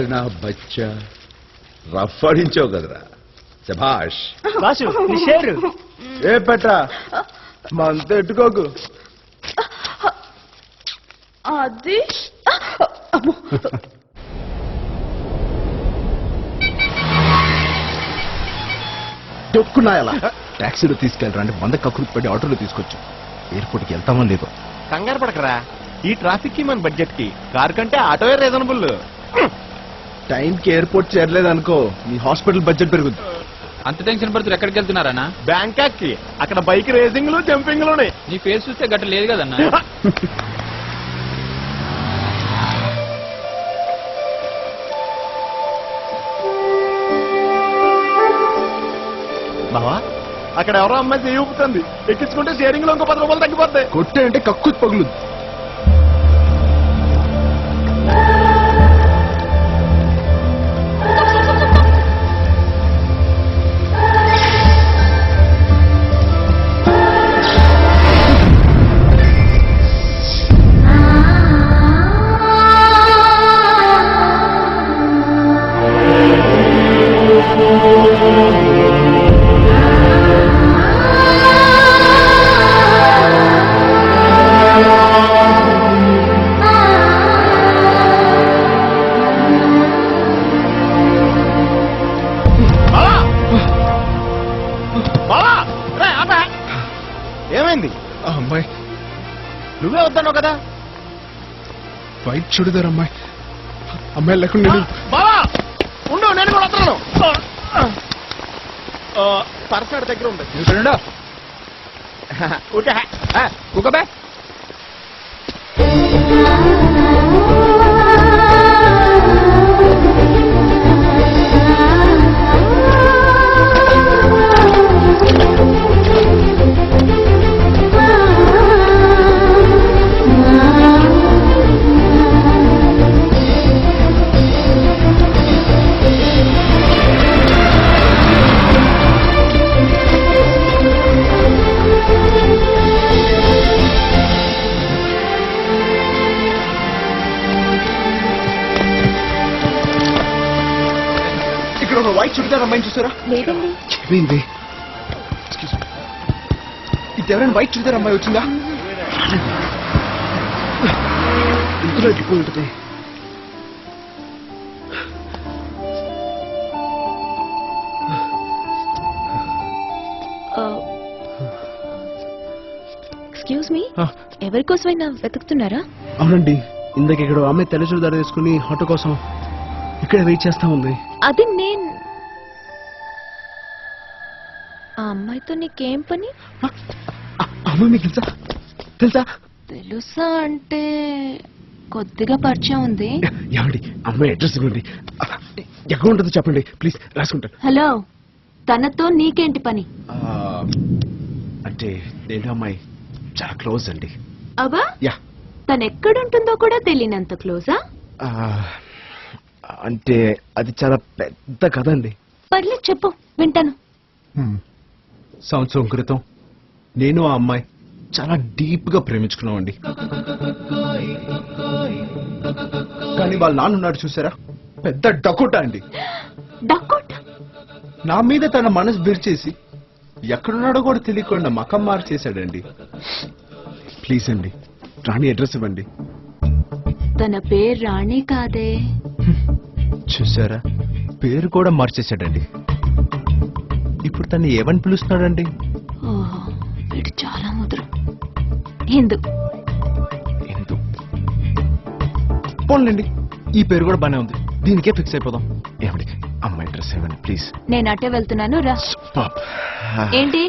ఓరి నా బచ్చా, రఫ్ ఆడించావు కదరా, శభాష్. బాసు షేరు ఏ పెట్టరా మంత ఎట్టుకోకు. అది డొక్కున్నాయలా టాక్సీలో తీసుకెళ్ళరా అంటే 100 కక్కులు పడి ఆటోలో తీసుకొచ్చు. ఎయిర్పోర్ట్కి వెళ్తామో లేదో. కంగారు పడకరా, ఈ ట్రాఫిక్ కి మన బడ్జెట్ కి కార్ కంటే ఆటోయే రీజనబుల్. టైంకి ఎయిర్పోర్ట్ చేరలేదనుకో మీ హాస్పిటల్ బడ్జెట్ పెరుగుద్ది. అంత టెన్షన్ పడుతున్నారు. ఎక్కడికి వెళ్తున్నారన్నా? బ్యాంకాక్ కి. అక్కడ బైక్ రేసింగ్లు జంపింగ్లు ఉన్నాయి. నీ ఫేస్ చూస్తే గట్ట లేదు కదన్నా. బావా అక్కడ ఎవరో అమ్మాయి చేయి ఊపుతుంది. ఎక్కించుకుంటే షేరింగ్ లో ఇంకో 10 రూపాయలు తగ్గిపోతాయి. కొట్టే అంటే కక్కుత్ పగులుద్ది. ఏమైంది? అమ్మాయి నువ్వే వద్దన్నావు కదా. వైట్ చుడిదార్ అమ్మాయి. అమ్మాయి లేకుండా బావా ఉండు, నేను కూడా వస్తున్నాను. పర్సనల్ దగ్గర ఉంది. ఓకే కుకబే వైట్ చుడిదార్ అమ్మాయిని చూసారా? లేదండి. ఏమైంది? ఇది ఎవరైనా వైట్ చుడిదార్ అమ్మాయి వచ్చిందా? ఇందులో ఎక్కిపోయి ఉంటుంది. ఎక్స్క్యూజ్ మీ, ఎవరికోసమైనా వెతుకుతున్నారా? అవునండి, ఇందాక ఇక్కడ అమ్మాయి తెల్ల చుడిదార్ వేసుకుని ఆటో కోసం ఇక్కడ వెయిట్ చేస్తా ఉంది. అది నేను. ఆ అమ్మాయితో నీకేం పని? అమ్మాయి మీకు తెలుసా? తెలుసా తెలుసా అంటే కొద్దిగా పరిచయం ఉంది. ఏమండి అమ్మాయి అడ్రస్ ఇవ్వండి. ఎక్కడ ఉంటుందో చెప్పండి ప్లీజ్, రాసుకుంటాను. హలో, తనతో నీకేంటి పని? అంటే నేను అమ్మాయి చాలా క్లోజ్ అండి. అబ్బా, యా. తను ఎక్కడుంటుందో కూడా తెలియనంత క్లోజా? అంటే అది చాలా పెద్ద కథ అండి. పర్లేదు చెప్పు, వింటాను. సంవత్సరం క్రితం నేను ఆ అమ్మాయి చాలా డీప్ గా ప్రేమించుకున్నామండి. కానీ వాళ్ళ నాన్న ఉన్నాడు చూసారా, పెద్ద డకోటా అండి. డకోటా? నా మీద తన మనసు బిరిచేసి ఎక్కడున్నాడో కూడా తెలియకుండా మకం మార్చేశాడండి. ప్లీజ్ అండి, రాణి అడ్రస్ ఇవ్వండి. తన పేరు రాణి కాదే. చూసారా, పేరు కూడా మార్చేశాడండి. ఇప్పుడు తను ఏమని పిలుస్తున్నాడండి? ఓహో, వీడు చాలా ముదురు. హిందూ. హిందూ పోన్లేండి, ఈ పేరు కూడా బానే ఉంది. దీనికే ఫిక్స్ అయిపోదాం. ఏమండి అమ్మాయి అడ్రస్ ఇవ్వండి ప్లీజ్. నేను అటే వెళ్తున్నాను, రా. ఏంటి,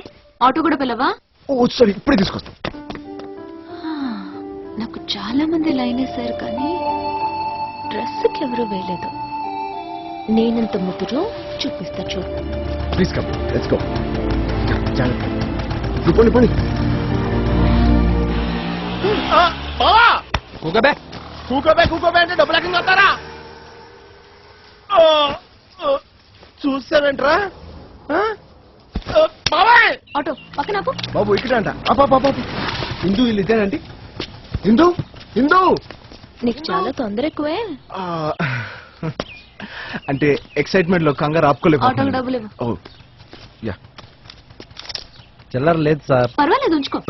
ఆటో కూడా పిలవా? ఓ సారీ, ఇప్పుడే తీసుకొస్తాం. నాకు చాలా మంది లైన్ వేశారు కానీ డ్రెస్కి ఎవరు వేయలేదు. నేనంత ముదురు చూపిస్తా చూడు. Please come, let's go. పోనీ పోనీ. కుకబే కూకోబే అంటే డబ్బులు ఎక్కడ వస్తారా? చూసావేంట్రా? ఆటో పక్కన ఆపు. బాబు ఇక్కడ అంట. అబ్బా హిందూ ఇల్లు ఇదేనండి. హిందూ హిందూ నీకు చాలా తొందర ఎక్కువే. అంటే ఎక్సైట్మెంట్ లో కంగారు ఆటోకి ఆపుకోలేకపోతున్నాను. డబ్బులు ఇవ్వు. ఓ యా. చిల్లర లేదు సార్. పర్వాలేదు ఉంచుకో.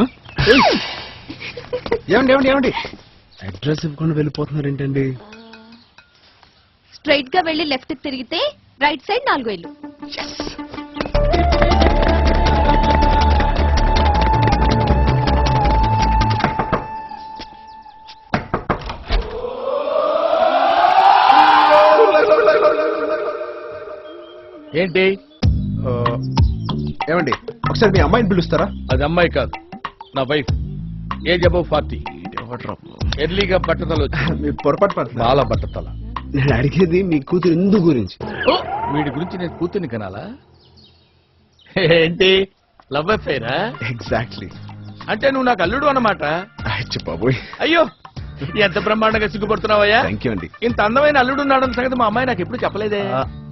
ఏమండి అడ్రస్ ఇవ్వకుండా వెళ్ళిపోతున్నారు ఏంటండి? స్ట్రైట్ గా వెళ్ళి లెఫ్ట్ కి తిరిగితే రైట్ సైడ్ 4 ఇల్లు. ఏంటి? ఏమండి ఒకసారి మీ అమ్మాయిని పిలుస్తారా? అది అమ్మాయి కాదు, నా వైఫ్. Age above 40. ఎర్లీగా బట్టతలు వచ్చి మీరు పొరపాటు పడుతున్నారు. బాల బట్టతల. నేను అడిగేది మీ కూతురు ఇందు గురించి. వీడి గురించి నేను కూతుర్ని కనాలా? ఏంటి, లవ్ అఫైరా? ఎగ్జాక్ట్లీ. అంటే నువ్వు నాకు అల్లుడు అన్నమాట. అచ్చ బాబోయ్. అయ్యో, ఎంత బ్రహ్మాండంగా సిగ్గుపడుతున్నావయ్యా. థ్యాంక్ యూ అండి. ఇంత అందమైన అల్లుడు ఉన్నాడన్న సంగతి మా అమ్మాయి నాకు ఎప్పుడు చెప్పలేదే.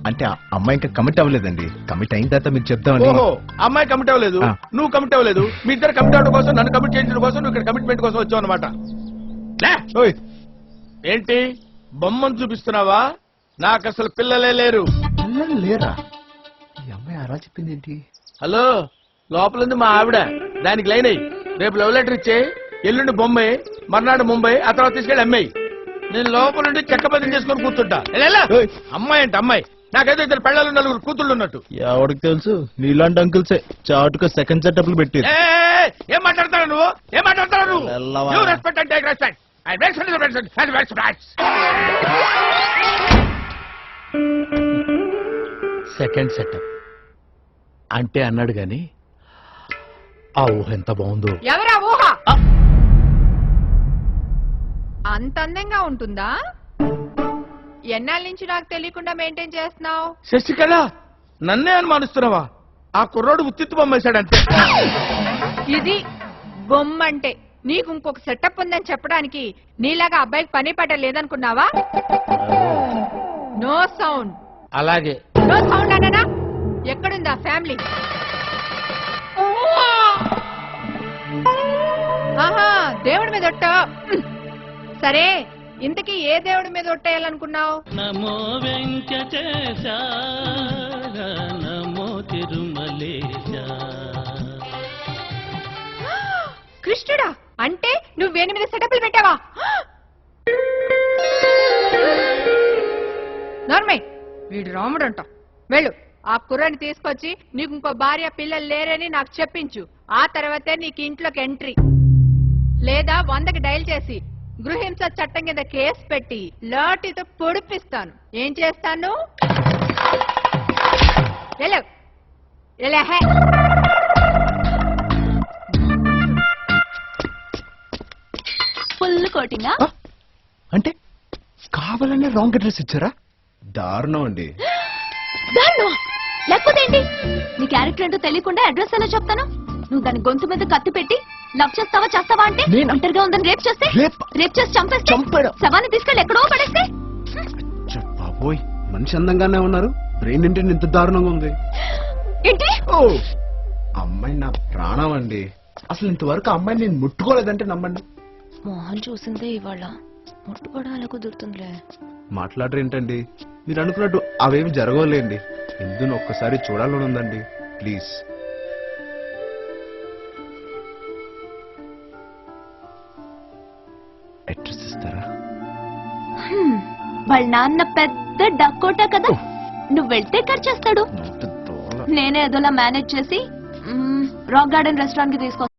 అంటే ఆ అమ్మాయి ఇంకా కమిట్ అవ్వలేదండి. కమిట్ అయిన తర్వాత మీరు చెప్తామని. ఓహో, అమ్మాయి కమిట్ అవ్వలేదు, ఆ. నువ్వు కమిట్ అవ్వలేదు. మీ ఇద్దరు కమిట్ అవ్వడం కోసం, నన్ను కమిట్ చేయించడం కోసం నువ్వు ఇక్కడ కమిట్మెంట్ కోసం వచ్చావు అనమాట. ఓయ్, ఏంటి బొమ్మను చూపిస్తున్నావా? నాకు అసలు పిల్లలే లేరు. పిల్లలు లేరా? ఈ అమ్మాయి అలా చెప్పింది ఏంటి? హలో, లోపలుంది మా ఆవిడ. దానికి లైన్ అయ్యి రేపు లవ్ లెటర్ ఇచ్చే, ఎల్లుండి బొంబాయి, మర్నాడు ముంబై, ఆ తర్వాత తీసుకెళ్ళి అమ్మాయి. నేను లోపల నుండి చెక్క బదిలీ చేసుకొని కూర్చుంటా. ఎలా? ఓయ్. అమ్మాయి అంటే అమ్మాయి. నాకైతే 2 పెళ్ళాలు 4 కూతుళ్ళు ఉన్నట్టు. ఎవరికి తెలుసు, నీలాంటి అంకుల్సే చాటుగా సెకండ్ సెటప్లు పెట్టేది. ఏయ్, ఏం మాట్లాడతావు నువ్వు? ఏం మాట్లాడతావు నువ్వు? వెళ్ళవా. You respect and take respect. I respect the respect and respect. Second setup అంటే అన్నాడు గాని ఆ ఊహ ఎంత బాగుందో. ఎవరా ఊహ? అంత అందంగా ఉంటుందా? ఎన్నాళ్ళ నుంచి నాకు తెలియకుండా మెయింటైన్ చేస్తున్నావు? శశికళ, నన్నే అనుమానిస్తున్నావా? ఆ కుర్రోడు ఉత్తిత్తు బొమ్మేశాడంతే. ఇది బొమ్మంటే. నీకు ఇంకొక సెటప్ ఉందని చెప్పడానికి నీలాగా అబ్బాయికి పని పట్ట లేదనుకున్నావా? No sound. అలాగే. నో సౌండ్ అన్నానా? ఎక్కడుందా ఫ్యామిలీ? ఆహా, దేవుడి మీద ఒట్టా. సరే, ఇంతకీ ఏ దేవుడి మీద ఒట్టేయాలనుకున్నావు? నమో వెంకటేశ, నమో తిరుమలేశ. కృష్ణుడా? అంటే నువ్వు 8 సెటప్లు పెట్టావా? నార్మే, వీడు రాముడు అంట. వెళ్ళు, ఆ కుర్రాన్ని తీసుకొచ్చి నీకు ఇంకో భార్య పిల్లలు లేరని నాకు చెప్పించు. ఆ తర్వాతే నీకు ఇంట్లోకి ఎంట్రీ. లేదా 100కి డైల్ చేసి గృహింస చట్టం కింద కేసు పెట్టి లాఠీతో పొడిపిస్తాను. ఏం చేస్తాను? ఫుల్ కోటింగా? అంటే కావాలనే రాంగ్ అడ్రస్ ఇచ్చారా? దారుణం అండి. దాన్ని లేకపోతే ఏంటి? నీ క్యారెక్టర్ ఏంటో తెలియకుండా అడ్రస్ ఎలా చెప్తాను? నువ్వు దాని గొంతు మీద కత్తి పెట్టి లవ్ చేస్తావా చేస్తావా అంటే నేను- ఒంటరిగా ఉందని రేప్ చేస్తే, రేప్? రేప్ చేసి చంపేస్తే, చంపేయడం. శవాన్ని తీసుకెళ్ళి ఎక్కడో పడేస్తే. అచ్చ బాబోయ్, మనిషి అందంగానే ఉన్నారు, బ్రెయిన్ ఏంటి ఇంత దారుణంగా ఉంది? ఏంటి? ఓ, అమ్మాయి నా ప్రాణం అండి. అసలు ఇంతవరకు అమ్మాయిని నేను ముట్టుకోలేదంటే నమ్మండి. మోహన్ చూసిందే ఇవాళ, ముట్టుకోవడం అలా కుదురుతుందిలే. మాట్లాడరేంటండి? మీరు అనుకున్నట్టు అవేమి జరగలేండి. ఇందును ఒక్కసారి చూడాలని ఉందండి, ప్లీజ్. అడ్రస్ ఇస్తారా? వాళ్ళ నాన్న పెద్ద డక్కోటా కదా, నువ్వు వెళ్తే ఖర్చు చేస్తాడు. నోటి దోల. నేనే ఏదోలా మేనేజ్ చేసి రాక్ గార్డెన్ రెస్టారెంట్ కి తీసుకొస్తాను.